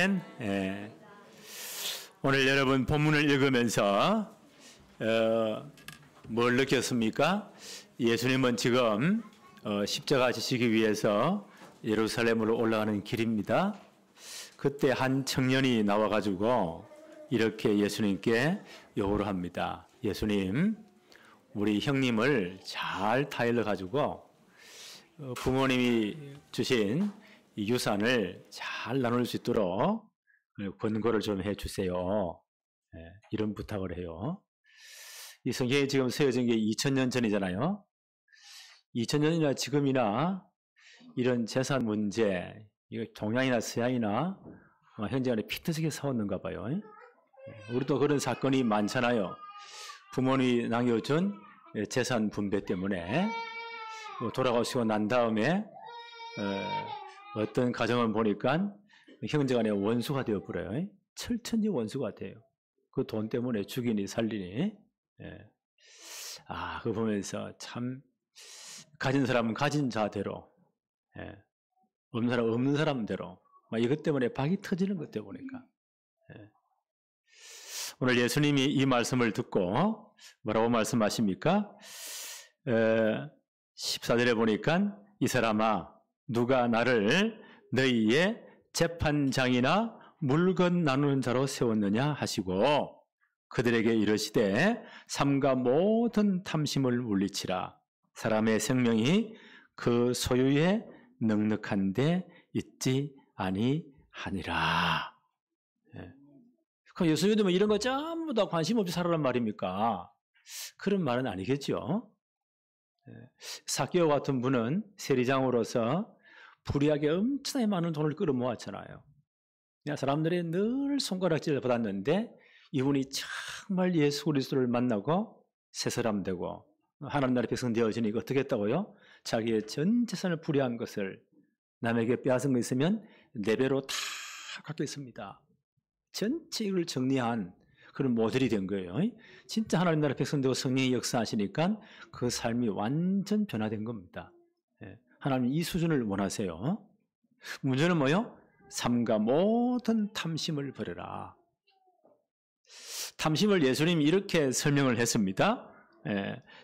아멘. 오늘 여러분 본문을 읽으면서 뭘 느꼈습니까? 예수님은 지금 십자가 지시기 위해서 예루살렘으로 올라가는 길입니다. 그때 한 청년이 나와가지고 이렇게 예수님께 요구를 합니다. 예수님, 우리 형님을 잘 타일러가지고 부모님이 주신 이 유산을 잘 나눌 수 있도록 권고를 좀 해주세요. 이런 부탁을 해요. 이 성경이 지금 쓰여진 게 2000년 전이잖아요. 2000년이나 지금이나 이런 재산 문제, 이거 동양이나 서양이나 현재 간에 피터지게 싸웠는가 봐요. 우리도 그런 사건이 많잖아요. 부모님이 남겨준 재산 분배 때문에 돌아가시고 난 다음에 어떤 가정을 보니까 형제간에 원수가 되어버려요. 철천지 원수가 돼요. 그 돈 때문에 죽이니 살리니. 그거 보면서 참 가진 사람은 가진 자대로, 없는 사람은 없는 사람대로 이것 때문에 박이 터지는 것 때문이니까. 오늘 예수님이 이 말씀을 듣고 뭐라고 말씀하십니까? 14절에 보니까 이 사람아, 누가 나를 너희의 재판장이나 물건 나누는 자로 세웠느냐 하시고 그들에게 이르시되 삼가 모든 탐심을 물리치라. 사람의 생명이 그 소유에 넉넉한데 있지 아니하니라. 그럼 예수님도 뭐 이런 거 전부 다 관심 없이 살아란 말입니까? 그런 말은 아니겠죠. 삭개오 같은 분은 세리장으로서 불의하게 엄청나게 많은 돈을 끌어모았잖아요. 사람들이 늘 손가락질을 받았는데 이분이 정말 예수 그리스도를 만나고 새 사람 되고 하나님 나라의 백성 되어지니까 어떻게 했다고요? 자기의 전 재산을 불의한 것을 남에게 빼앗은 거 있으면 4배로 다 갚겠습니다. 전체 이걸 정리한 그런 모델이 된 거예요. 진짜 하나님 나라 백성 되고 성령이 역사하시니까 그 삶이 완전 변화된 겁니다. 하나님 이 수준을 원하세요. 문제는 뭐요? 삼가 모든 탐심을 버려라. 탐심을 예수님이 이렇게 설명을 했습니다.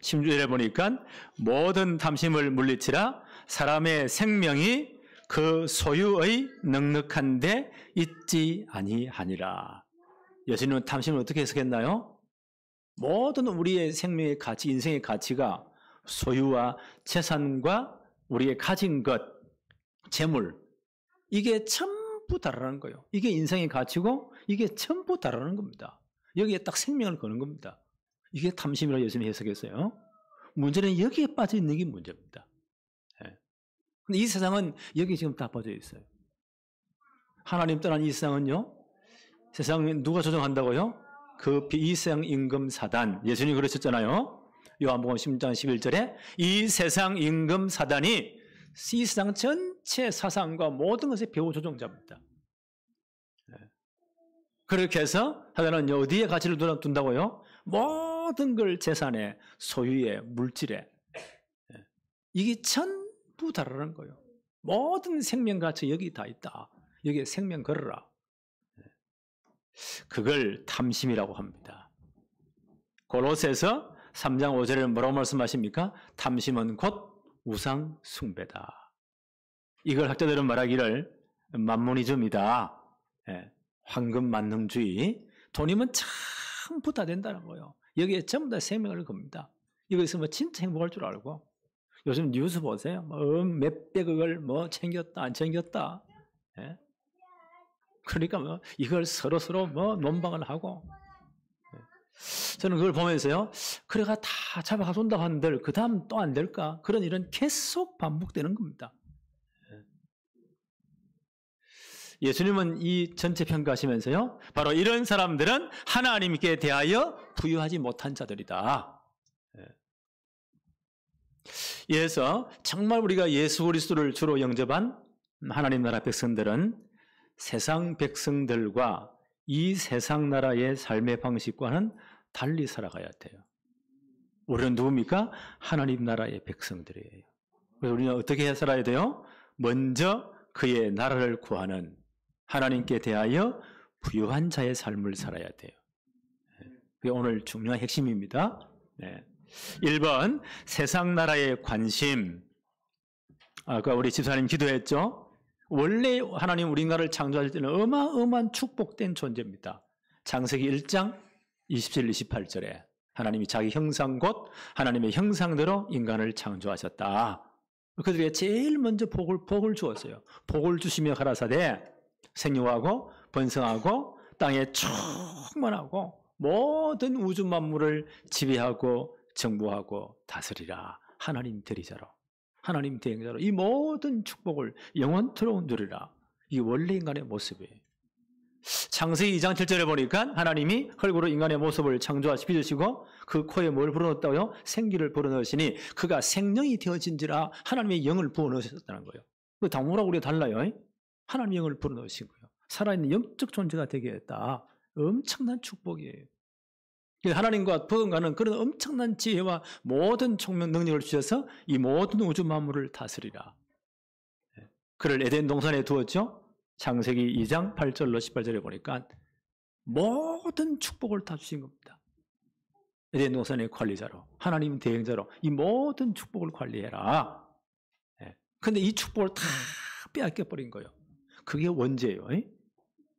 16절에 보니까 모든 탐심을 물리치라. 사람의 생명이 그 소유의 넉넉한데 있지 아니하니라. 예수님은 탐심을 어떻게 해석했나요? 모든 우리의 생명의 가치, 인생의 가치가 소유와 재산과 우리의 가진 것, 재물, 이게 전부 다르라는 거예요. 이게 인생의 가치고 이게 전부 다르라는 겁니다. 여기에 딱 생명을 거는 겁니다. 이게 탐심이라고 예수님이 해석했어요. 문제는 여기에 빠져 있는 게 문제입니다. 근데 이 세상은 여기 지금 다 빠져 있어요. 하나님 떠난 이 세상은요, 세상 누가 조정한다고요? 그 이 세상 임금 사단. 예수님이 그러셨잖아요. 요한복음 10장 11절에 이 세상 임금 사단이 이 세상 전체 사상과 모든 것의 배후 조종자입니다. 그렇게 해서 사단은 어디에 가치를 둔다고요? 모든 걸 재산에, 소유에, 물질에. 이게 전부 다르는 거예요. 모든 생명 가치 여기 다 있다. 여기에 생명 걸어라. 그걸 탐심이라고 합니다. 골로새서 3장 5절에 뭐라고 말씀하십니까? 탐심은 곧 우상 숭배다. 이걸 학자들은 말하기를 만모니즘이다. 황금 만능주의. 돈이면 전부 다 된다는 거예요. 여기에 전부 다 생명을 겁니다. 이거 있으면 진짜 행복할 줄 알고. 요즘 뉴스 보세요. 몇백억을 챙겼다 안 챙겼다. 그러니까 이걸 서로 논방을 하고. 저는 그걸 보면서요, 그래가 다 잡아가 쏜다고 한들 그 다음 또 안 될까? 그런 일은 계속 반복되는 겁니다. 예수님은 이 전체 평가하시면서요, 바로 이런 사람들은 하나님께 대하여 부유하지 못한 자들이다. 이래서 정말 우리가 예수 그리스도를 주로 영접한 하나님 나라 백성들은 세상 백성들과 이 세상 나라의 삶의 방식과는 달리 살아가야 돼요. 우리는 누굽니까? 하나님 나라의 백성들이에요. 그래서 우리는 어떻게 살아야 돼요? 먼저 그의 나라를 구하는, 하나님께 대하여 부유한 자의 삶을 살아야 돼요. 그게 오늘 중요한 핵심입니다. 1번, 세상 나라의 관심. 아까 우리 집사님 기도했죠? 원래 하나님 우리 나라를 창조하실 때는 어마어마한 축복된 존재입니다. 창세기 1장 27, 28절에 하나님이 자기 형상 곧 하나님의 형상대로 인간을 창조하셨다. 그들에게 제일 먼저 복을 주었어요. 복을 주시며 가라사대 생육하고 번성하고 땅에 충만하고 모든 우주 만물을 지배하고 정부하고 다스리라. 하나님 대리자로, 하나님 대행자로 이 모든 축복을 영원토록 누리라. 이게 원래 인간의 모습이에요. 창세기 2장 7절에 보니까 하나님이 흙으로 인간의 모습을 창조하시 빚으시고 그 코에 뭘 불어넣었다고요? 생기를 불어넣으시니 그가 생명이 되어진지라. 하나님의 영을 부어넣으셨다는 거예요. 그 당무라고 우리가 달라요. 하나님의 영을 불어넣으신 거예요. 살아있는 영적 존재가 되게 했다. 엄청난 축복이에요. 하나님과 버금가는 그런 엄청난 지혜와 모든 총명 능력을 주셔서 이 모든 우주 만물을 다스리라. 그를 에덴 동산에 두었죠. 창세기 2장 8절로 18절에 보니까 모든 축복을 다 주신 겁니다. 에덴 동산의 관리자로, 하나님 대행자로 이 모든 축복을 관리해라. 그런데 이 축복을 다 빼앗겨버린 거예요. 그게 원죄예요.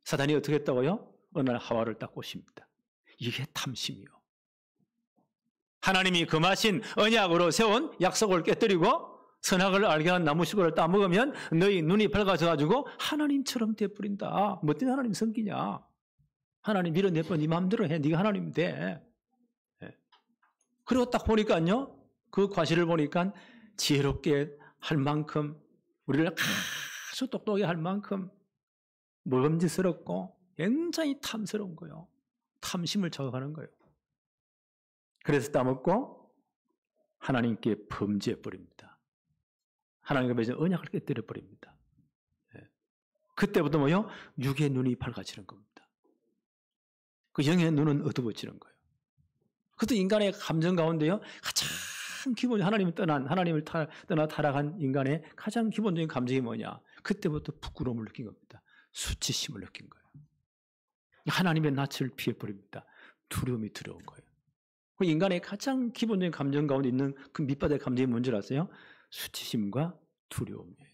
사단이 어떻게 했다고요? 어느 날 하와를 딱 꼬십니다. 이게 탐심이요. 하나님이 금하신 언약으로 세운 약속을 깨뜨리고 선악을 알게 한 나무식을 따먹으면 너희 눈이 밝아져가지고 하나님처럼 돼버린다. 뭐 때문에 하나님 섬기냐? 하나님 밀어내버려 네 마음대로 해. 네가 하나님 돼. 그리고 딱 보니까요. 그 과실을 보니까 지혜롭게 할 만큼 우리를 아주 똑똑하게 할 만큼 먹음직스럽고 굉장히 탐스러운 거예요. 탐심을 자극하는 거예요. 그래서 따먹고 하나님께 범죄해버립니다. 하나님과 맺은 언약을 깨뜨려버립니다. 그때부터 뭐요? 육의 눈이 밝아지는 겁니다. 그 영의 눈은 어두워지는 거예요. 그것도 인간의 감정 가운데요. 가장 기본적인 하나님을 떠나 타락한 인간의 가장 기본적인 감정이 뭐냐? 그때부터 부끄러움을 느낀 겁니다. 수치심을 느낀 거예요. 하나님의 낯을 피해버립니다. 두려움이 두려운 거예요. 그 인간의 가장 기본적인 감정 가운데 있는 그 밑바닥의 감정이 뭔지 아세요? 수치심과 두려움이에요.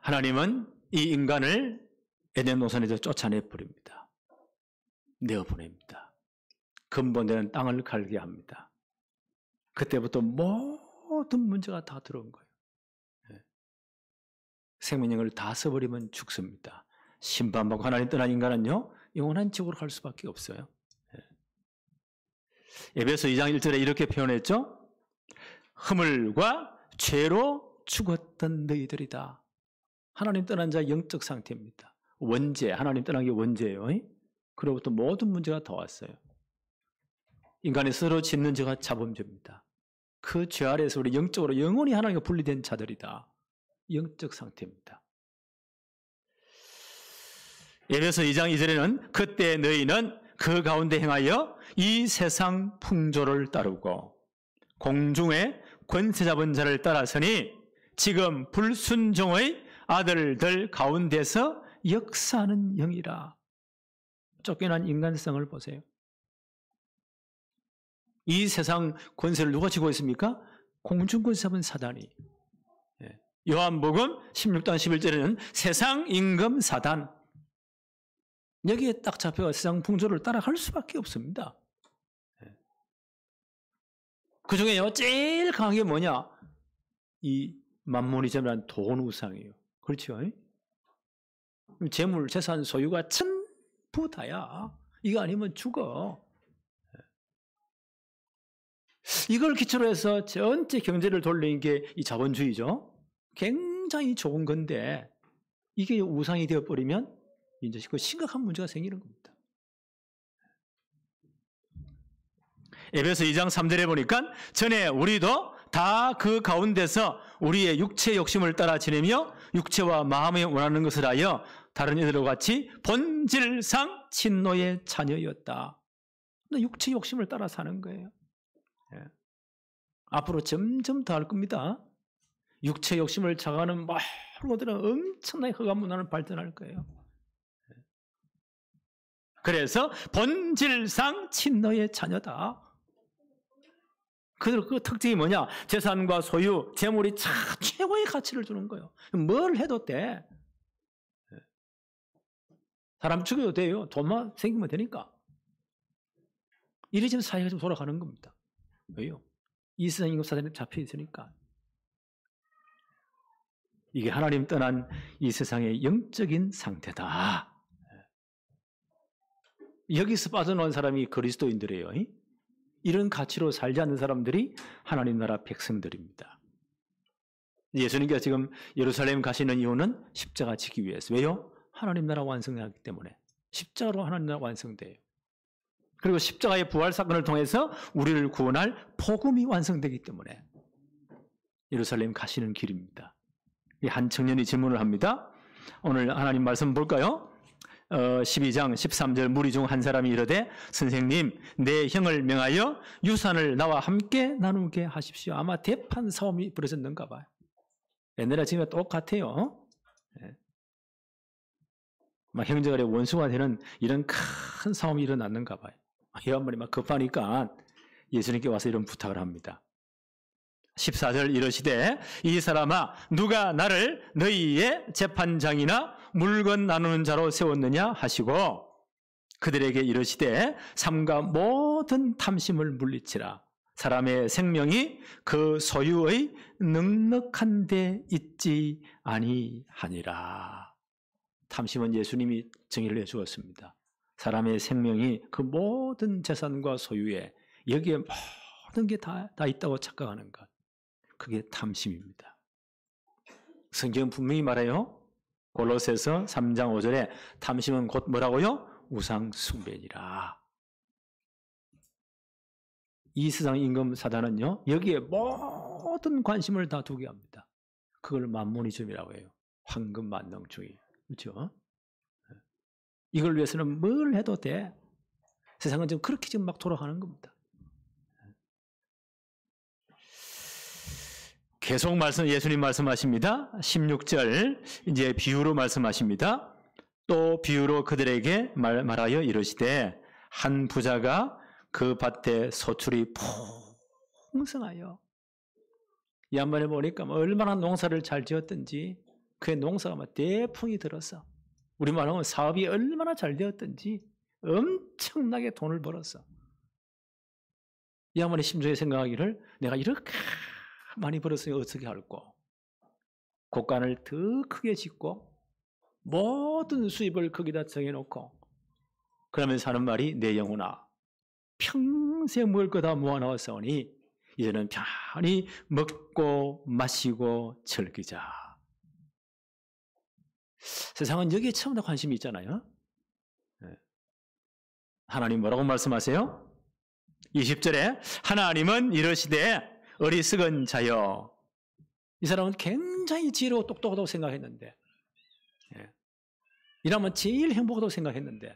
하나님은 이 인간을 에덴 동산에서 쫓아내버립니다. 내어보냅니다. 근본되는 땅을 갈게 합니다. 그때부터 모든 문제가 다 들어온 거예요. 생명력을 다 써버리면 죽습니다. 심판받고 하나님 떠난 인간은요, 영원한 지옥으로 갈 수밖에 없어요. 에베소 2장 1절에 이렇게 표현했죠. 허물과 죄로 죽었던 너희들이다. 하나님 떠난 자의 영적 상태입니다. 원죄, 하나님 떠난 게 원죄예요. 그로부터 모든 문제가 더 왔어요. 인간이 스스로 짓는 죄가 자범죄입니다. 그 죄 아래에서 우리 영적으로 영원히 하나님과 분리된 자들이다. 영적 상태입니다. 에베소 2장 2절에는 그때 너희는 그 가운데 행하여 이 세상 풍조를 따르고 공중의 권세 잡은 자를 따라서니 지금 불순종의 아들들 가운데서 역사하는 영이라. 쫓겨난 인간성을 보세요. 이 세상 권세를 누가 쥐고 있습니까? 공중 권세 잡은 사단이. 요한복음 16장 11절에는 세상 임금 사단. 여기에 딱 잡혀가 세상 풍조를 따라갈 수밖에 없습니다. 그 중에요, 제일 강한 게 뭐냐? 이 만모니즘이라는 돈 우상이에요. 그렇죠? 재물, 재산, 소유가 전부 다야. 이거 아니면 죽어. 이걸 기초로 해서 전체 경제를 돌리는 게 이 자본주의죠. 굉장히 좋은 건데 이게 우상이 되어버리면 이제 그 심각한 문제가 생기는 겁니다. 에베소 2장 3절에 보니까 전에 우리도 다 그 가운데서 우리의 육체 욕심을 따라 지내며 육체와 마음에 원하는 것을 하여 다른 이들과 같이 본질상 진노의 자녀였다. 육체 욕심을 따라 사는 거예요. 앞으로 점점 더 할 겁니다. 육체 욕심을 자가하는 모든 것들은 엄청나게 흑암 문화는 발전할 거예요. 그래서 본질상 친노의 자녀다. 그 특징이 뭐냐? 재산과 소유, 재물이 최고의 가치를 주는 거예요. 뭘 해도 돼. 사람 죽여도 돼요. 돈만 생기면 되니까. 이래지면 사회가 좀 돌아가는 겁니다. 왜요? 이 세상 임금사단에 잡혀 있으니까. 이게 하나님 떠난 이 세상의 영적인 상태다. 여기서 빠져나온 사람이 그리스도인들이에요. 이런 가치로 살지 않는 사람들이 하나님 나라 백성들입니다. 예수님께서 지금 예루살렘 가시는 이유는 십자가 지기 위해서. 왜요? 하나님 나라 완성하기 때문에. 십자가로 하나님 나라 완성돼요. 그리고 십자가의 부활 사건을 통해서 우리를 구원할 복음이 완성되기 때문에 예루살렘 가시는 길입니다. 한 청년이 질문을 합니다. 오늘 하나님 말씀 볼까요? 12장 13절 무리 중 한 사람이 이르되 선생님 내 형을 명하여 유산을 나와 함께 나누게 하십시오. 아마 대판 싸움이 벌어졌는가 봐요. 옛날에 지금 똑같아요. 막 형제간에 원수가 되는 이런 큰 싸움이 일어났는가 봐요. 여러분이 막 급하니까 예수님께 와서 이런 부탁을 합니다. 14절 이르시되 이 사람아 누가 나를 너희의 재판장이나 물건 나누는 자로 세웠느냐 하시고 그들에게 이르시되 삼가 모든 탐심을 물리치라. 사람의 생명이 그 소유의 넉넉한 데 있지 아니하니라. 탐심은 예수님이 정의를 해주었습니다. 사람의 생명이 그 모든 재산과 소유에 여기에 모든 게 다 있다고 착각하는 것. 그게 탐심입니다. 성경은 분명히 말해요. 골로새서 3장 5절에 탐심은 곧 뭐라고요? 우상 숭배니라. 이 세상 임금 사단은요, 여기에 모든 관심을 다 두게 합니다. 그걸 만모니즘이라고 해요. 황금 만능주의. 그렇죠? 이걸 위해서는 뭘 해도 돼. 세상은 지금 그렇게 지금 막 돌아가는 겁니다. 계속 예수님 말씀하십니다. 16절, 이제 비유로 말씀하십니다. 또 비유로 그들에게 말하여 이르시되 한 부자가 그 밭에 소출이 풍성하여 이 한번에 보니까 얼마나 농사를 잘 지었든지 그의 농사가 막 대풍이 들어서 우리 말하면 사업이 얼마나 잘 되었든지 엄청나게 돈을 벌었어. 이 양반의 심정에 생각하기를 내가 이렇게 많이 벌었으니 어떻게 할꼬? 곡간을 더 크게 짓고 모든 수입을 거기다 정해놓고 그러면서 하는 말이 내 영혼아 평생 먹을 거 다 모아놓았사오니 이제는 편히 먹고 마시고 즐기자. 세상은 여기에 처음 다 관심이 있잖아요. 하나님 뭐라고 말씀하세요? 20절에 하나님은 이르시되 어리석은 자여. 이 사람은 굉장히 지혜롭고 똑똑하다고 생각했는데 이러면 제일 행복하다고 생각했는데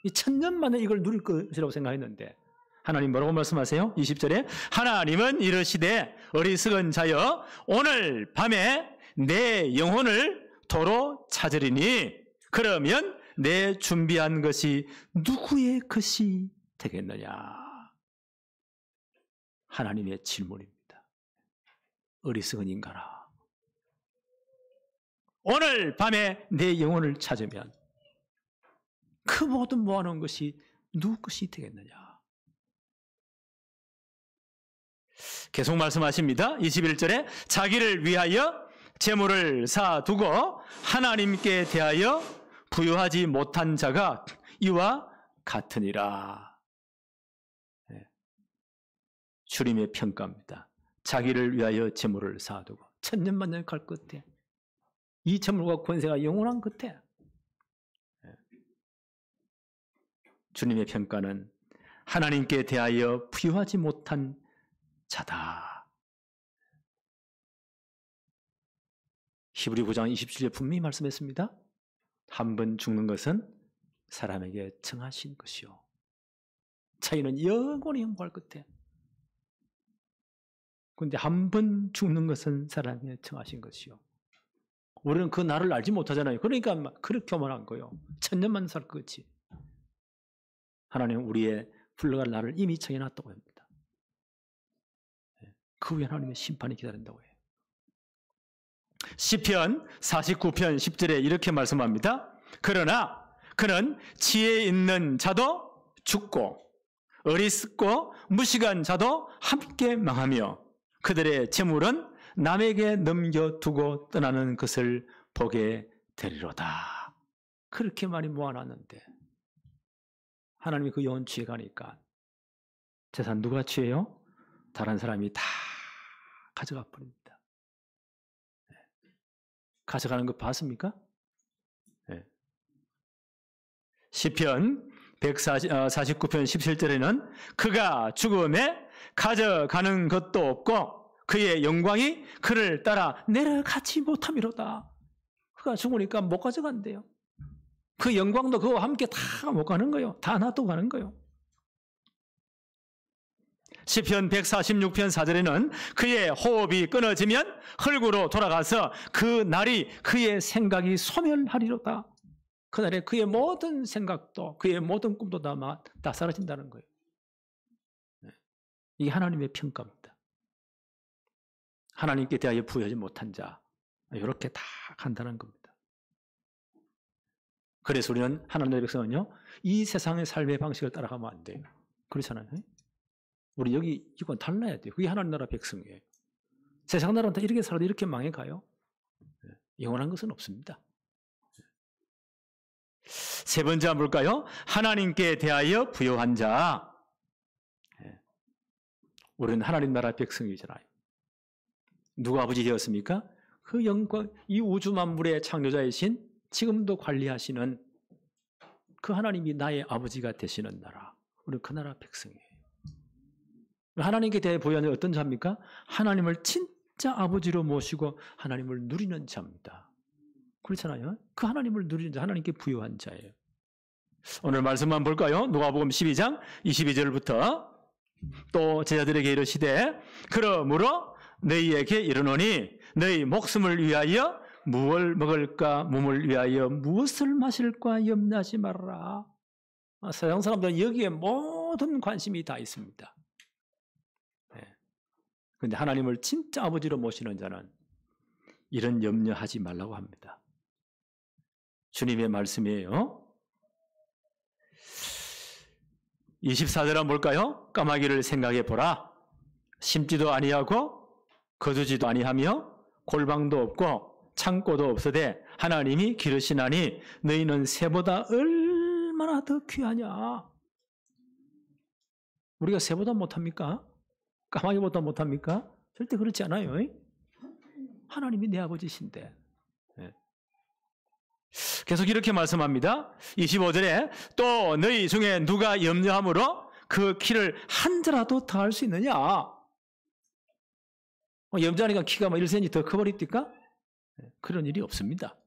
이 1000년 만에 이걸 누릴 것이라고 생각했는데 하나님 뭐라고 말씀하세요? 20절에 하나님은 이르시되 어리석은 자여 오늘 밤에 내 영혼을 도로 찾으리니 그러면 내 준비한 것이 누구의 것이 되겠느냐? 하나님의 질문입니다. 어리석은 인간아, 오늘 밤에 내 영혼을 찾으면 그 모든 모아놓은 것이 누구 것이 되겠느냐? 계속 말씀하십니다. 21절에 자기를 위하여 재물을 사두고 하나님께 대하여 부유하지 못한 자가 이와 같으니라. 주님의 평가입니다. 자기를 위하여 재물을 사두고 1000년 만년 갈 끝에 이 재물과 권세가 영원한 끝에 주님의 평가는 하나님께 대하여 부유하지 못한 자다. 히브리 9장 27절에 분명히 말씀했습니다. 한 번 죽는 것은 사람에게 정하신 것이요. 자기는 영원히 행복할 끝에 근데 한 번 죽는 것은 사랑에 청하신 것이요. 우리는 그 날을 알지 못하잖아요. 그러니까 그렇게만 한 거예요. 1000년만 살 것이. 하나님은 우리의 불러갈 날을 이미 정해놨다고 합니다. 그 후에 하나님의 심판이 기다린다고 해요. 시편 49편 10절에 이렇게 말씀합니다. 그러나 그는 지혜 있는 자도 죽고 어리석고 무식한 자도 함께 망하며 그들의 재물은 남에게 넘겨두고 떠나는 것을 보게 되리로다. 그렇게 많이 모아놨는데 하나님이 그 영혼 취해가니까 재산 누가 취해요? 다른 사람이 다 가져가 버립니다. 가져가는 거 봤습니까? 시편 149편 17절에는 그가 죽음에 가져가는 것도 없고 그의 영광이 그를 따라 내려가지 못함이로다. 그가 죽으니까 못 가져간대요. 그 영광도 그와 함께 다 못 가는 거예요. 다 놔두고 가는 거예요. 시편 146편 4절에는 그의 호흡이 끊어지면 흙으로 돌아가서 그 날이 그의 생각이 소멸하리로다. 그날에 그의 모든 생각도 그의 모든 꿈도 다 사라진다는 거예요. 이게 하나님의 평가입니다. 하나님께 대하여 부여하지 못한 자 이렇게 다 간다는 겁니다. 그래서 우리는 하나님의 백성은요 이 세상의 삶의 방식을 따라가면 안 돼요. 그렇잖아요. 우리 여기 이건 달라야 돼요. 그게 하나님 나라 백성이에요. 세상 나라는 다 이렇게 살아도 이렇게 망해가요. 영원한 것은 없습니다. 세 번째 한번 볼까요? 하나님께 대하여 부여한 자. 우리는 하나님 나라 백성이잖아요. 누가 아버지 되었습니까? 그 영광, 이 우주 만물의 창조자이신 지금도 관리하시는 그 하나님이 나의 아버지가 되시는 나라. 우리는 그 나라 백성이에요. 하나님께 대해 부여한 자는 어떤 자입니까? 하나님을 진짜 아버지로 모시고 하나님을 누리는 자입니다. 그렇잖아요. 그 하나님을 누리는 자, 하나님께 부여한 자예요. 오늘 말씀만 볼까요? 누가복음 12장 22절부터 또 제자들에게 이르시되 그러므로 너희에게 이르노니 너희 목숨을 위하여 무엇을 먹을까 몸을 위하여 무엇을 마실까 염려하지 말아라. 세상 사람들은 여기에 모든 관심이 다 있습니다. 그런데 하나님을 진짜 아버지로 모시는 자는 이런 염려하지 말라고 합니다. 주님의 말씀이에요. 24절 한번 볼까요? 까마귀를 생각해 보라. 심지도 아니하고 거두지도 아니하며 골방도 없고 창고도 없으되 하나님이 기르시나니 너희는 새보다 얼마나 더 귀하냐. 우리가 새보다 못합니까? 까마귀보다 못합니까? 절대 그렇지 않아요. 하나님이 내 아버지신데. 계속 이렇게 말씀합니다. 25절에 또 너희 중에 누가 염려함으로 그 키를 한 자라도 더할 수 있느냐? 염자니까 키가 1cm 더 커버립니까? 그런 일이 없습니다.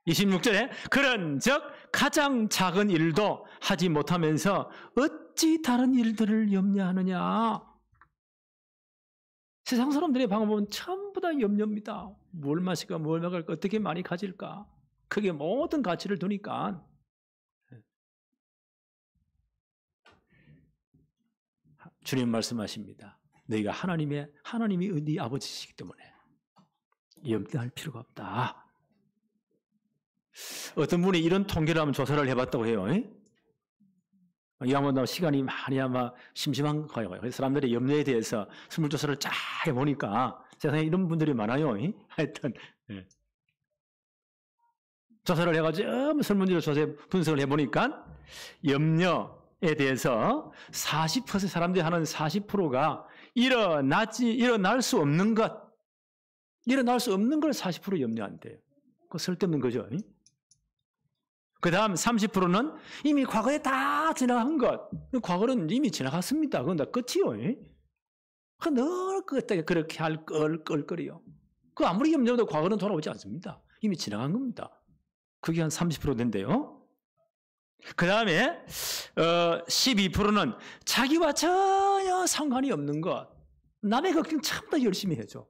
26절에 그런즉 가장 작은 일도 하지 못하면서 어찌 다른 일들을 염려하느냐? 세상 사람들의 방법은 전부 다 염려입니다. 뭘 마실까, 뭘 먹을까, 어떻게 많이 가질까. 그게 모든 가치를 두니까. 주님 말씀하십니다. 너희가 하나님이 네 아버지시기 때문에 염려할 필요가 없다. 어떤 분이 이런 통계를 한번 조사를 해봤다고 해요. 이 한번 시간이 많이 아마 심심한 거예요. 사람들의 염려에 대해서 설문조사를 쫙 해보니까 세상에 이런 분들이 많아요. 하여튼 조사를 해가지고 설문지를 조사 분석을 해보니까 염려에 대해서 40% 사람들이 하는 40%가 일어날 수 없는 걸 40% 염려한대요. 그거 쓸데없는 거죠. 그 다음 30%는 이미 과거에 다 지나간 것. 과거는 이미 지나갔습니다. 그건 다 끝이요. 늘 그렇게 할 걸거리요. 그 아무리 염려해도 과거는 돌아오지 않습니다. 이미 지나간 겁니다. 그게 한 30% 된대요. 그 다음에 12%는 자기와 전혀 상관이 없는 것. 남의 걱정 참 더 열심히 해줘.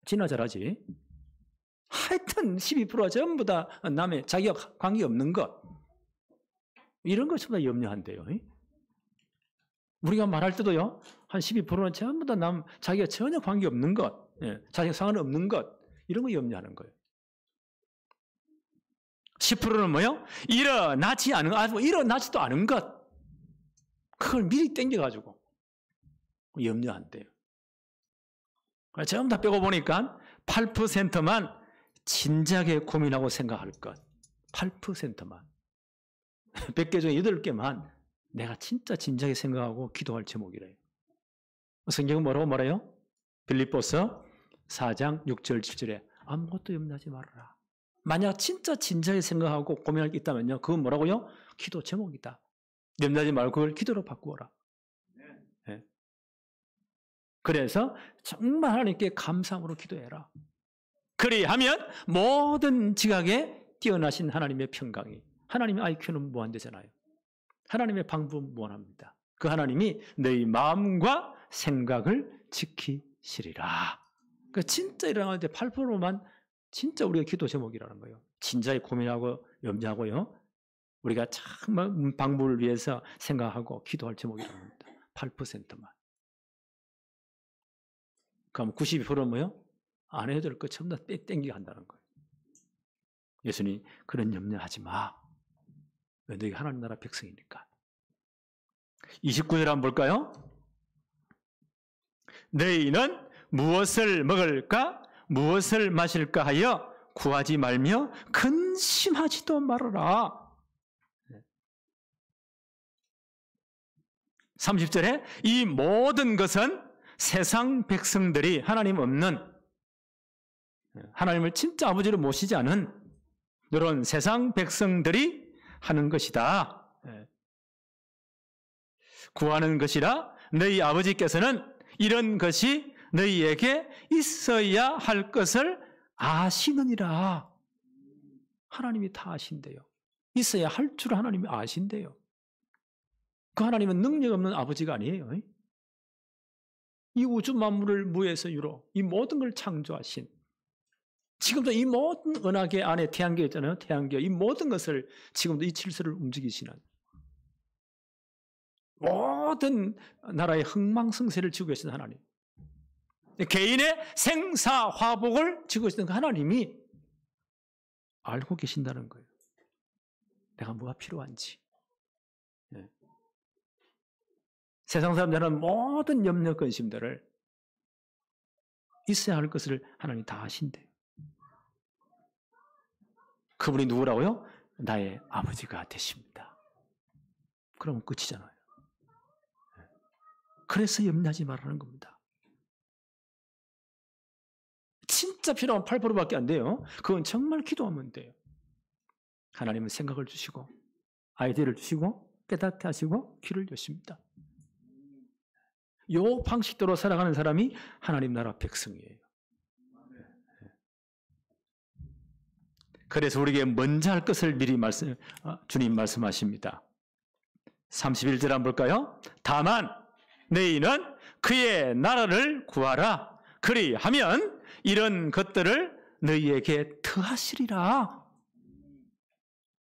지나 잘하지. 하여튼 12%가 전부 다 남의 자기와 관계없는 것. 이런 것 전부 다 염려한대요. 우리가 말할 때도요. 한 12%는 전부 다 자기가 전혀 관계없는 것. 자기와 상관없는 것. 이런 거 염려하는 거예요. 10%는 뭐요? 일어나지도 않은 것. 그걸 미리 땡겨가지고 염려한대요. 전부 다 빼고 보니까 8%만 진지하게 고민하고 생각할 것. 8%만. 100개 중에 8개만 내가 진짜 진지하게 생각하고 기도할 제목이래요. 성경은 뭐라고 말해요? 빌립보서 4장 6절 7절에 아무것도 염려하지 말아라. 만약 진짜 진지하게 생각하고 고민할 게 있다면요. 그건 뭐라고요? 기도 제목이다. 염려하지 말고 그걸 기도로 바꾸어라. 네. 그래서 정말 하나님께 감사함으로 기도해라. 그리하면 모든 지각에 뛰어나신 하나님의 평강이, 하나님의 IQ는 무한대잖아요. 하나님의 방법은 무한합니다. 그 하나님이 너희 마음과 생각을 지키시리라. 그 진짜 일어날 때 8%만 진짜 우리가 기도 제목이라는 거예요. 진지하게 고민하고 염려하고요. 우리가 정말 방법을 위해서 생각하고 기도할 제목이라는 겁니다. 8%만. 그럼 92%는 뭐요? 안 해도 될 것 전부 다 땡기게 한다는 거예요. 예수님 그런 염려하지 마. 왜 너희가 하나님 나라 백성이니까. 29절 한번 볼까요? 너희는 무엇을 먹을까? 무엇을 마실까 하여 구하지 말며 근심하지도 말아라. 30절에 이 모든 것은 세상 백성들이 하나님 없는, 하나님을 진짜 아버지로 모시지 않은 이런 세상 백성들이 하는 것이다. 구하는 것이라 너희 아버지께서는 이런 것이 너희에게 있어야 할 것을 아시느니라. 하나님이 다 아신대요. 있어야 할 줄 하나님이 아신대요. 그 하나님은 능력 없는 아버지가 아니에요. 이 우주 만물을 무에서 유로 이 모든 걸 창조하신, 지금도 이 모든 은하계 안에 태양계 있잖아요. 태양계, 이 모든 것을 지금도 이 질서를 움직이시는, 모든 나라의 흥망성쇠를 지고 계신 하나님, 개인의 생사화복을 지고 계시는 그 하나님이 알고 계신다는 거예요. 내가 뭐가 필요한지. 세상 사람들은 모든 염려 근심들을 있어야 할 것을 하나님이 다 아신대요. 그분이 누구라고요? 나의 아버지가 되십니다. 그러면 끝이잖아요. 그래서 염려하지 말라는 겁니다. 진짜 필요한 8%밖에 안 돼요. 그건 정말 기도하면 돼요. 하나님은 생각을 주시고 아이디어를 주시고 깨닫게 하시고 귀를 여십니다. 이 방식대로 살아가는 사람이 하나님 나라 백성이에요. 그래서 우리에게 먼저 할 것을 미리 주님 말씀하십니다. 31절 한번 볼까요? 다만 너희는 그의 나라를 구하라. 그리하면 이런 것들을 너희에게 더하시리라.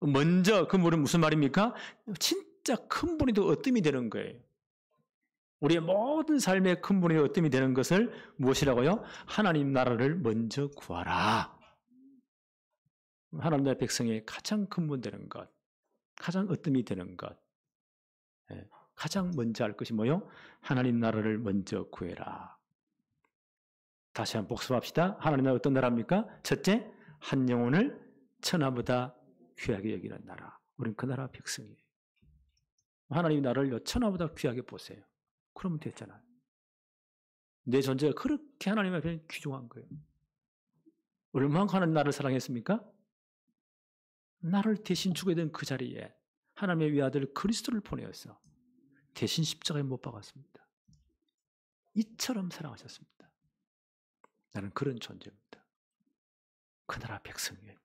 먼저 그 말은 무슨 말입니까? 진짜 큰 분이 더 어뜸이 되는 거예요. 우리의 모든 삶의 큰 분이 어뜸이 되는 것을 무엇이라고요? 하나님 나라를 먼저 구하라. 하나님 나라 백성의 가장 큰 분 되는 것, 가장 어뜸이 되는 것, 가장 먼저 할 것이 뭐요? 하나님 나라를 먼저 구해라. 다시 한번 복습합시다. 하나님 나라 어떤 나라입니까? 첫째, 한 영혼을 천하보다 귀하게 여기는 나라. 우리는 그 나라 백성이에요. 하나님 나라를 천하보다 귀하게 보세요. 그러면 됐잖아요. 내 존재가 그렇게 하나님 앞에 귀중한 거예요. 얼마나 하나님 나를 사랑했습니까? 나를 대신 죽어야 된 그 자리에 하나님의 외아들 그리스도를 보내어서 대신 십자가에 못 박았습니다. 이처럼 사랑하셨습니다. 나는 그런 존재입니다. 그 나라 백성이에요.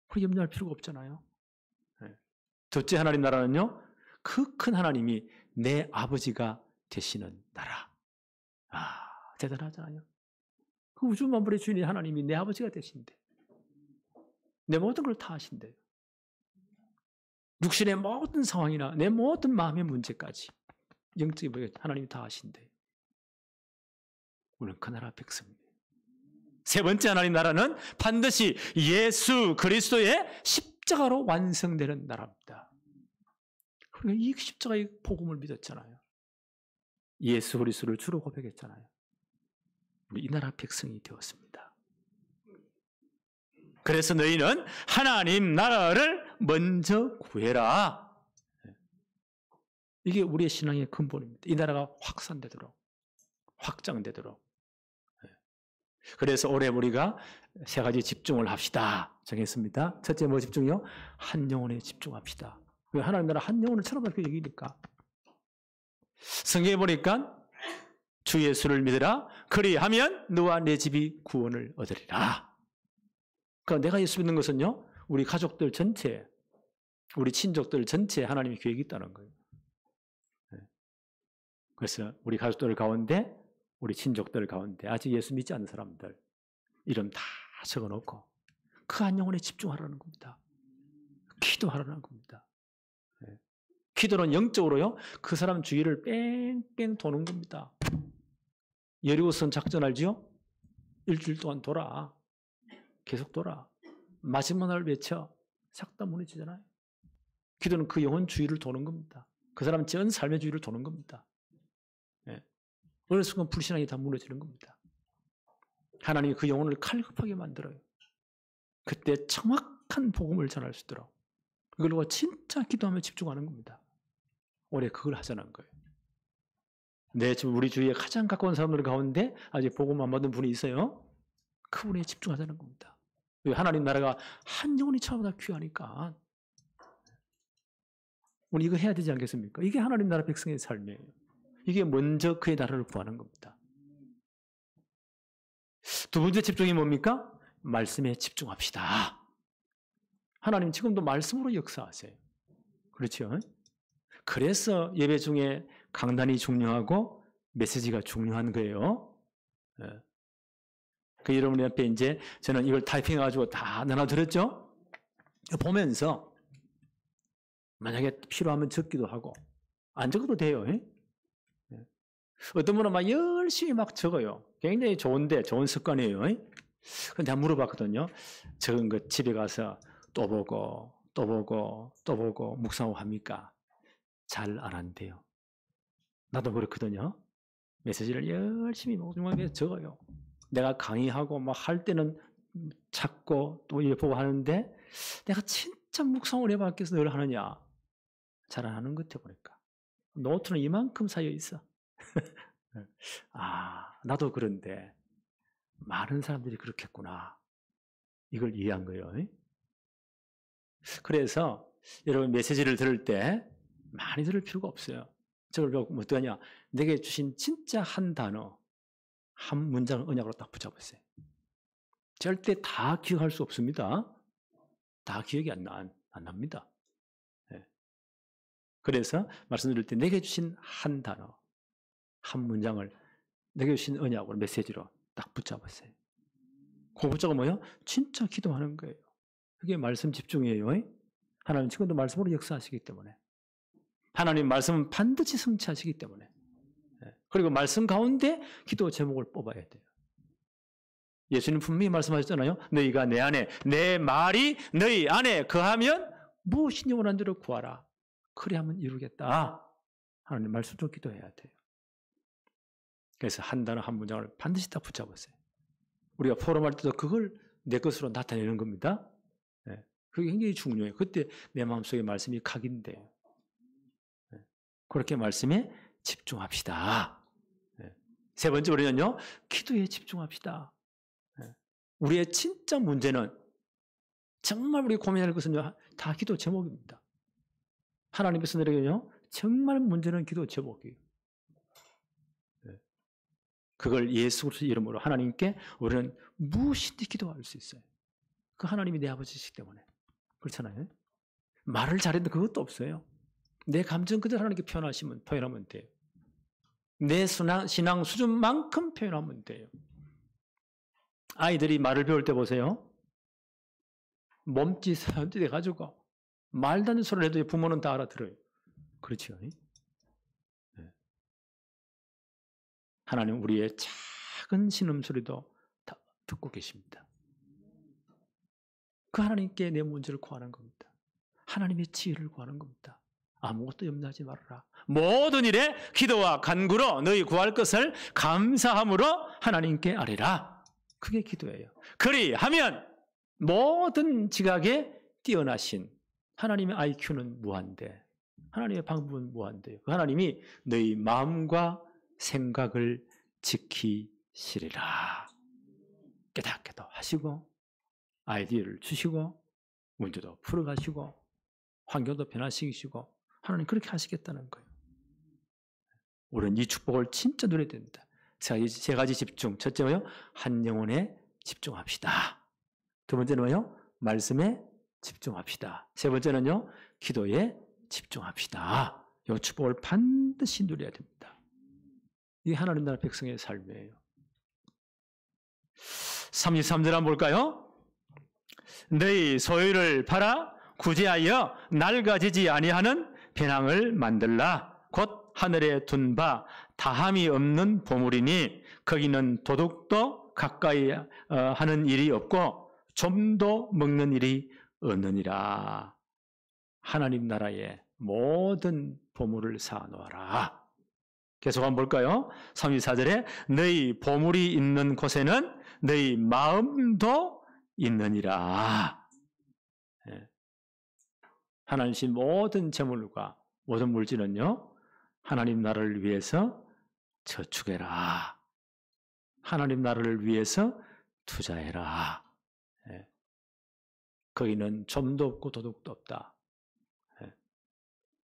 그 염려할 필요가 없잖아요. 둘째 하나님 나라는요, 그 큰 하나님이 내 아버지가 되시는 나라. 대단하잖아요. 그 우주 만물의 주인이 하나님이 내 아버지가 되신대. 내 모든 걸 다 하신대요. 육신의 모든 상황이나 내 모든 마음의 문제까지 영적인 하나님이 다 하신대요. 우리는 그 나라 백성입니다. 세 번째 하나님 나라는 반드시 예수 그리스도의 십자가로 완성되는 나라입니다. 그러니까 이 십자가의 복음을 믿었잖아요. 예수 그리스도를 주로 고백했잖아요. 우리 이 나라 백성이 되었습니다. 그래서 너희는 하나님 나라를 먼저 구해라. 이게 우리의 신앙의 근본입니다. 이 나라가 확산되도록, 확장되도록. 그래서 올해 우리가 세 가지 집중을 합시다 정했습니다. 첫째 뭐 집중이요? 한 영혼에 집중합시다. 왜 하나님 나라 한 영혼을 찾아봐 그 얘기니까. 성경에 보니까 주 예수를 믿으라. 그리하면 너와 내 집이 구원을 얻으리라. 그러니까 내가 예수 믿는 것은요, 우리 가족들 전체, 우리 친족들 전체에 하나님의 계획이 있다는 거예요. 그래서 우리 가족들 가운데, 우리 친족들 가운데 아직 예수 믿지 않는 사람들 이름 다 적어놓고 그 한 영혼에 집중하라는 겁니다. 기도하라는 겁니다. 기도는 영적으로요, 그 사람 주위를 뺑뺑 도는 겁니다. 여리고성 작전 알지요? 일주일 동안 돌아. 계속 돌아. 마지막 날 외쳐. 싹 다 무너지잖아요. 기도는 그 영혼 주위를 도는 겁니다. 그 사람 전 삶의 주위를 도는 겁니다. 어느 순간 불신앙이 다 무너지는 겁니다. 하나님이 그 영혼을 칼급하게 만들어요. 그때 정확한 복음을 전할 수 있도록. 그걸로 진짜 기도하며 집중하는 겁니다. 올해 그걸 하자는 거예요. 우리 주위에 가장 가까운 사람들 가운데 아직 복음 안 받은 분이 있어요. 그분에 집중하자는 겁니다. 하나님 나라가 한 영혼이 차보다 귀하니까. 우리 이거 해야 되지 않겠습니까? 이게 하나님 나라 백성의 삶이에요. 이게 먼저 그의 나라를 구하는 겁니다. 두 번째 집중이 뭡니까? 말씀에 집중합시다. 하나님 지금도 말씀으로 역사하세요. 그렇죠? 그래서 예배 중에 강단이 중요하고 메시지가 중요한 거예요. 그 여러분 옆에 이제 저는 이걸 타이핑해가지고 다 나눠드렸죠? 보면서 만약에 필요하면 적기도 하고 안 적어도 돼요. 어떤 분은 막 열심히 막 적어요. 굉장히 좋은데 좋은 습관이에요. 근데 내가 물어봤거든요. 적은 거 집에 가서 또 보고 또 보고 또 보고 묵상하고 합니까? 잘 안 한대요. 나도 그렇거든요. 메시지를 열심히 목중하게 적어요. 내가 강의하고 막 할 때는 찾고 또 보고 하는데 내가 진짜 묵상을 해봤겠어 늘 하느냐? 잘 안 하는 것 같아 보니까. 노트는 이만큼 쌓여 있어. 나도 그런데 많은 사람들이 그렇겠구나. 이걸 이해한 거예요. 그래서 여러분 메시지를 들을 때 많이 들을 필요가 없어요. 저걸 보고 어떠냐? 내게 주신 진짜 한 단어, 한 문장을 언약으로 딱 붙잡으세요. 절대 다 기억할 수 없습니다. 다 기억이 안 납니다. 그래서 말씀드릴 때 내게 주신 한 단어, 한 문장을 내게 주신 언약으로 메시지로 딱 붙잡으세요. 그 붙잡은 뭐예요? 진짜 기도하는 거예요. 그게 말씀 집중이에요. 하나님 지금도 말씀으로 역사하시기 때문에. 하나님 말씀은 반드시 성취하시기 때문에. 그리고 말씀 가운데 기도 제목을 뽑아야 돼요. 예수님 분명히 말씀하셨잖아요. 너희가 내 안에, 내 말이 너희 안에 거하면 무엇이니 원하는 대로 구하라. 그래 하면 이루겠다. 하나님 말씀으로 기도해야 돼요. 그래서 한 단어 한 문장을 반드시 다 붙잡으세요. 우리가 포럼할 때도 그걸 내 것으로 나타내는 겁니다. 그게 굉장히 중요해요. 그때 내 마음속에 말씀이 각인돼요. 그렇게 말씀에 집중합시다. 세 번째 우리는요, 기도에 집중합시다. 우리의 진짜 문제는 정말 우리 고민할 것은요, 다 기도 제목입니다. 하나님께서 내려요, 정말 문제는 기도 제목이에요. 그걸 예수 그리스도의 이름으로 하나님께 우리는 무엇이든지 기도할 수 있어요. 그 하나님이 내 아버지시기 때문에. 그렇잖아요. 말을 잘해도 그것도 없어요. 내 감정 그대로 하나님께 표현하면 돼요. 내 신앙 수준만큼 표현하면 돼요. 아이들이 말을 배울 때 보세요. 몸짓을 해가지고 말도 안 되는 소리를 해도 부모는 다 알아들어요. 그렇죠? 네. 하나님 우리의 작은 신음소리도 다 듣고 계십니다. 그 하나님께 내 문제를 구하는 겁니다. 하나님의 지혜를 구하는 겁니다. 아무것도 염려하지 말아라. 모든 일에 기도와 간구로 너희 구할 것을 감사함으로 하나님께 아뢰라. 그게 기도예요. 그리하면 모든 지각에 뛰어나신 하나님의 IQ는 무한대. 하나님의 방법은 무한대요. 그 하나님이 너희 마음과 생각을 지키시리라. 깨닫게도 하시고 아이디어를 주시고 문제도 풀어가시고 환경도 변화시키시고 하나님 그렇게 하시겠다는 거예요. 우리는 이 축복을 진짜 누려야 됩니다. 세 가지 집중. 첫째는요, 한 영혼에 집중합시다. 두 번째는요, 말씀에 집중합시다. 세 번째는요, 기도에 집중합시다. 이 축복을 반드시 누려야 됩니다. 이게 하나님 나라 백성의 삶이에요. 33절 한번 볼까요? 너희 소유를 팔아 구제하여 낡아지지 아니하는 배낭을 만들라. 곧 하늘에 둔 바 다함이 없는 보물이니 거기는 도둑도 가까이 하는 일이 없고 좀도 먹는 일이 없느니라. 하나님 나라의 모든 보물을 사놓아라. 계속 한번 볼까요? 34절에 너희 보물이 있는 곳에는 너희 마음도 있느니라. 하나님 모든 재물과 모든 물질은요, 하나님 나라를 위해서 저축해라. 하나님 나라를 위해서 투자해라. 거기는 좀도 없고 도둑도 없다.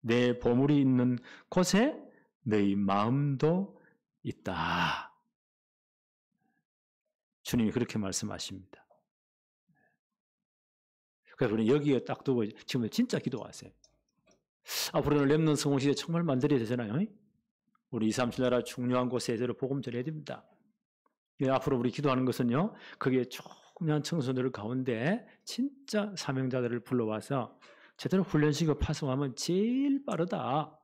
내 보물이 있는 곳에 너희 마음도 있다. 주님이 그렇게 말씀하십니다. 그래서 우리는 여기에 딱 두고 지금 진짜 기도하세요. 앞으로는 렘넌트 성공시대 정말 만들어야 되잖아요. 우리 237 나라 중요한 곳에 제대로 복음 전해야 됩니다. 앞으로 우리 기도하는 것은요, 거기에 조그만 청소년들 가운데 진짜 사명자들을 불러와서 제대로 훈련시키고 파송하면 제일 빠르다.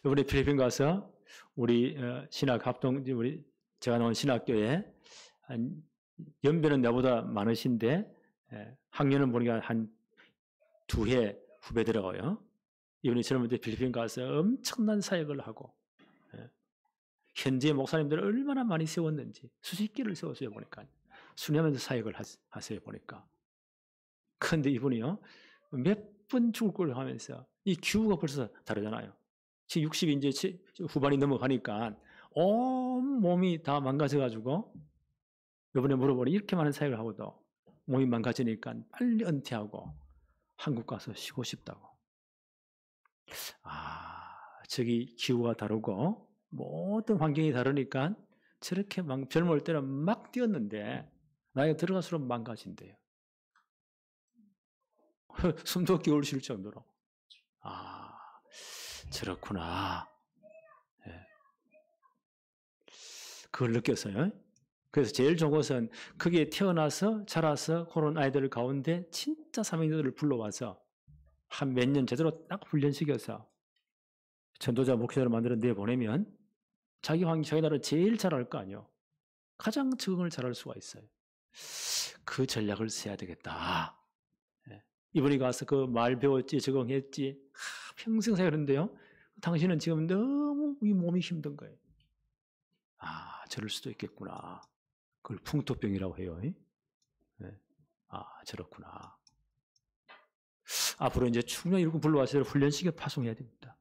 이번에 필리핀 가서 우리 신학 합동, 제가 나온 신학교에 연배는 내보다 많으신데 학년은 보니까 한 2해 후배더라고요. 이번에 저는 필리핀 가서 엄청난 사역을 하고 현지의 목사님들을 얼마나 많이 세웠는지 수십 개를 세웠어요. 보니까 순회하면서 사역을 하세요. 보니까. 그런데 이분이요, 몇 번 죽을 걸 하면서 이 기후가 벌써 다르잖아요. 지금 60이 이제 후반이 넘어가니까 온 몸이 다 망가져가지고 이번에 물어보니 이렇게 많은 사역을 하고도 몸이 망가지니까 빨리 은퇴하고 한국 가서 쉬고 싶다고. 저기 기후가 다르고 모든 환경이 다르니까 저렇게 젊을 때는 막 뛰었는데 나이가 들어갈수록 망가진대요. 숨도 겨울 쉴 정도로. 저렇구나. 그걸 느꼈어요. 그래서 제일 좋은 것은 거기에 태어나서 자라서 그런 아이들 가운데 진짜 사명자들을 불러와서 한 몇 년 제대로 딱 훈련시켜서 전도자 목회자를 만들어 내보내면 자기 환경, 자기 나라를 제일 잘할 거 아니에요. 가장 적응을 잘할 수가 있어요. 그 전략을 써야 되겠다. 이분이 가서 그 말 배웠지, 적응했지, 평생 사역했는데요. 당신은 지금 너무 이 몸이 힘든 거예요. 저럴 수도 있겠구나. 그걸 풍토병이라고 해요. 저렇구나. 앞으로 이제 충분히 이렇게 불러와서 훈련시켜 파송해야 됩니다.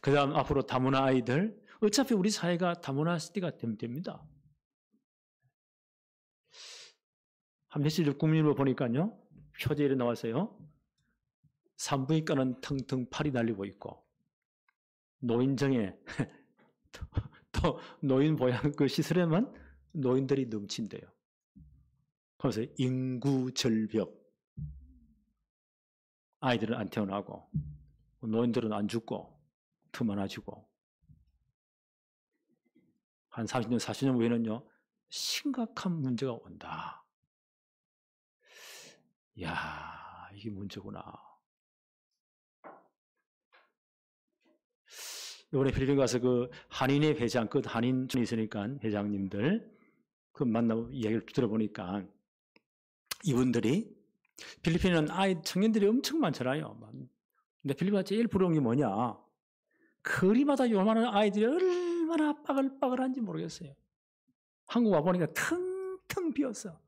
그 다음 앞으로 다문화 아이들, 어차피 우리 사회가 다문화 시대가 됩니다. 한 며칠 전 국민일보 보니까요, 표제에 나왔어요. 산부인과는 텅텅 팔이 날리고 있고, 노인정에 또 노인 보양 그 시설에만 노인들이 넘친대요. 그래서 인구 절벽. 아이들은 안 태어나고 노인들은 안 죽고 더 많아지고 한 30년, 40년 후에는요 심각한 문제가 온다. 이야, 이게 문제구나. 이번에 필리핀 가서 그 한인의 회장, 그 한인 있으니까 회장님들 그 만나고 이야기를 들어보니까 이분들이 필리핀은 청년들이 엄청 많잖아요. 근데 필리핀가 제일 부러운 게 뭐냐? 거리마다 요만한 아이들이 얼마나 빠글빠글한지 모르겠어요. 한국 와보니까 텅텅 비었어.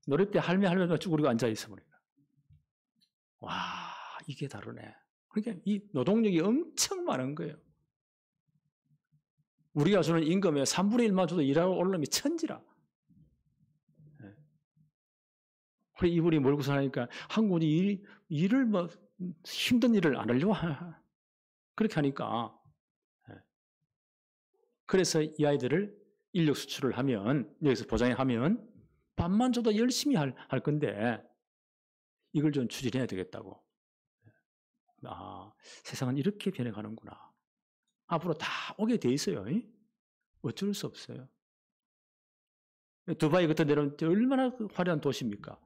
놀이때 할매가 쭈그리고 앉아있어 보니까. 와, 이게 다르네. 그러니까 이 노동력이 엄청 많은 거예요. 우리가 주는 임금의 3분의 1만 줘도 일하고 오르려면 천지라. 그래, 이분이 몰고 사니까 한국이 일을 뭐 힘든 일을 안 하려고 그렇게 하니까. 그래서 이 아이들을 인력 수출을 하면, 여기서 보장하면 밥만 줘도 열심히 할 건데 이걸 좀 추진해야 되겠다고. 아, 세상은 이렇게 변해가는구나. 앞으로 다 오게 돼 있어요. 어쩔 수 없어요. 두바이 같은 데는 얼마나 화려한 도시입니까?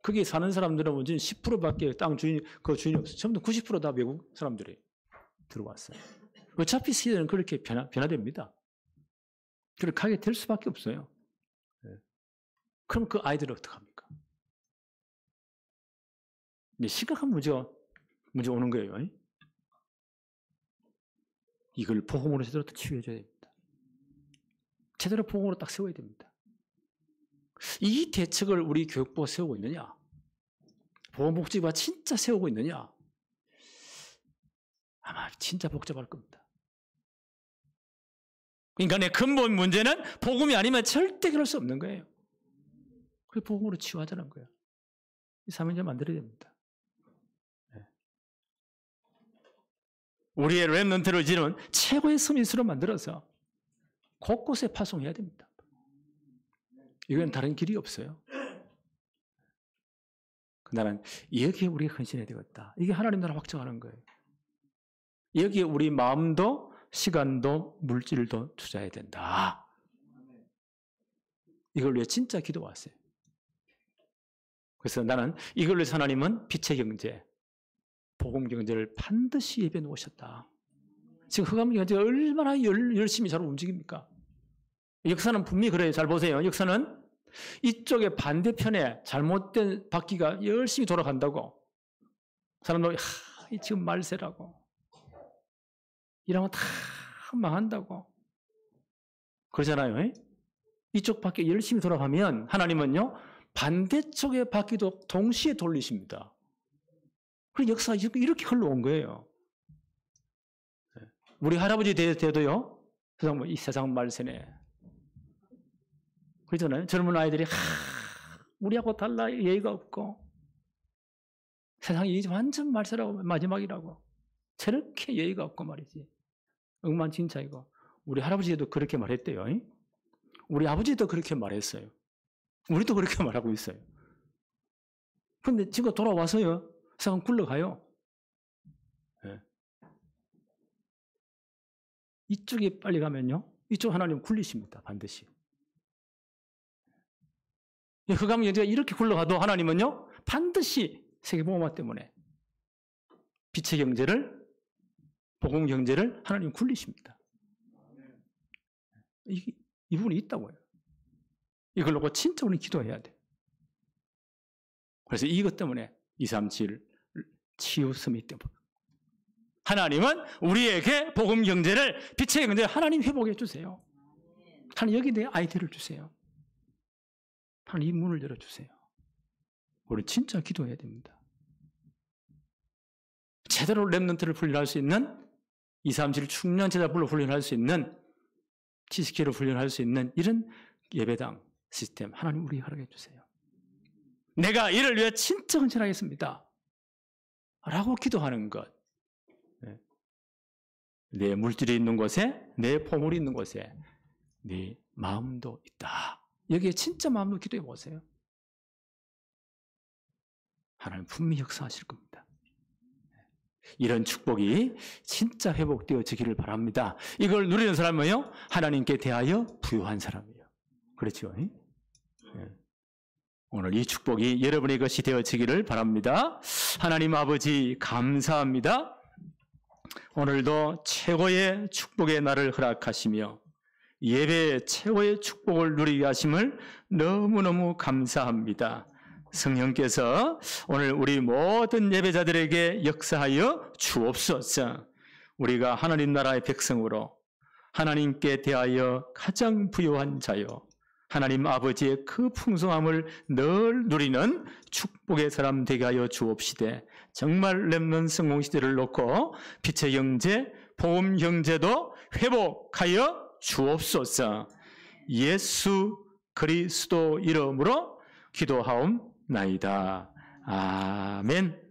거기 사는 사람들은 10%밖에 땅 주인이 없어요. 전부 90% 다 외국 사람들이 들어왔어요. 어차피 시대는 그렇게 변화됩니다. 그렇게 가게 될 수밖에 없어요. 그럼 그 아이들은 어떡합니까? 심각한 문제가 오는 거예요. 이걸 복음으로 제대로 치유해줘야 됩니다. 제대로 복음으로 딱 세워야 됩니다. 이 대책을 우리 교육부가 세우고 있느냐? 보건복지부가 진짜 세우고 있느냐? 아마 진짜 복잡할 겁니다. 인간의 근본 문제는 복음이 아니면 절대 그럴 수 없는 거예요. 그 복음으로 치유하자는 거예요. 이 사명제 만들어야 됩니다. 우리의 렘넌트를 지는 최고의 서밋으로 만들어서 곳곳에 파송해야 됩니다. 이건 다른 길이 없어요. 나는 여기에 우리가 헌신해야 되겠다. 이게 하나님 나라 확정하는 거예요. 여기에 우리 마음도 시간도 물질도 투자해야 된다. 이걸 위해 진짜 기도 왔어요. 그래서 나는 이걸 위해서 하나님은 빛의 경제, 복음 경제를 반드시 예배해 놓으셨다. 지금 흑암 경제가 얼마나 열심히 잘 움직입니까? 역사는 분명히 그래요. 잘 보세요. 역사는 이쪽의 반대편에 잘못된 바퀴가 열심히 돌아간다고. 사람들이 지금 말세라고. 이러면 다 망한다고. 그러잖아요. 이쪽 바퀴 열심히 돌아가면 하나님은요. 반대쪽의 바퀴도 동시에 돌리십니다. 그 역사가 이렇게 흘러온 거예요. 우리 할아버지 때도요. 이 세상 말세네. 그러잖아요. 젊은 아이들이 우리하고 달라 예의가 없고 세상이 완전 말세라고 마지막이라고 저렇게 예의가 없고 말이지. 엉망진창이고. 우리 할아버지도 그렇게 말했대요. 우리 아버지도 그렇게 말했어요. 우리도 그렇게 말하고 있어요. 그런데 지금 돌아와서요. 세상 굴러가요. 네. 이쪽이 빨리 가면요. 이쪽 하나님 굴리십니다. 반드시. 흑암 경제가 이렇게 굴러가도 하나님은요. 반드시 세계복음화 때문에 빛의 경제를 복음 경제를 하나님 굴리십니다. 이 부분이 있다고요. 이걸 놓고 진짜 우리 기도해야 돼. 그래서 이것 때문에 237 치유 서밋 때문에 하나님은 우리에게 복음 경제를 빛의 경제를 하나님 회복해 주세요. 하나님 여기 내 아이디어를 주세요. 하나님 이 문을 열어주세요. 우리 진짜 기도해야 됩니다. 제대로 렘넌트를 훈련할 수 있는 237 충년 제자불로 훈련할 수 있는 지식회로 훈련할 수 있는 이런 예배당 시스템 하나님 우리 허락해 주세요. 내가 이를 위해 진짜 헌신하겠습니다. 라고 기도하는 것. 내 물질이 있는 곳에 내 보물이 있는 곳에 내 마음도 있다. 여기에 진짜 마음으로 기도해 보세요. 하나님 분명히 역사하실 겁니다. 이런 축복이 진짜 회복되어지기를 바랍니다. 이걸 누리는 사람은요, 하나님께 대하여 부유한 사람이에요. 그렇죠? 오늘 이 축복이 여러분의 것이 되어지기를 바랍니다. 하나님 아버지 감사합니다. 오늘도 최고의 축복의 날을 허락하시며 예배의 최고의 축복을 누리게 하심을 너무너무 감사합니다. 성령께서 오늘 우리 모든 예배자들에게 역사하여 주옵소서. 우리가 하나님 나라의 백성으로 하나님께 대하여 가장 부유한 자요, 하나님 아버지의 그 풍성함을 늘 누리는 축복의 사람 되게 하여 주옵시되, 정말 렘넌트 성공시대를 놓고 빛의 형제, 복음 형제도 회복하여 주옵소서. 예수 그리스도 이름으로 기도하옵나이다. 아멘.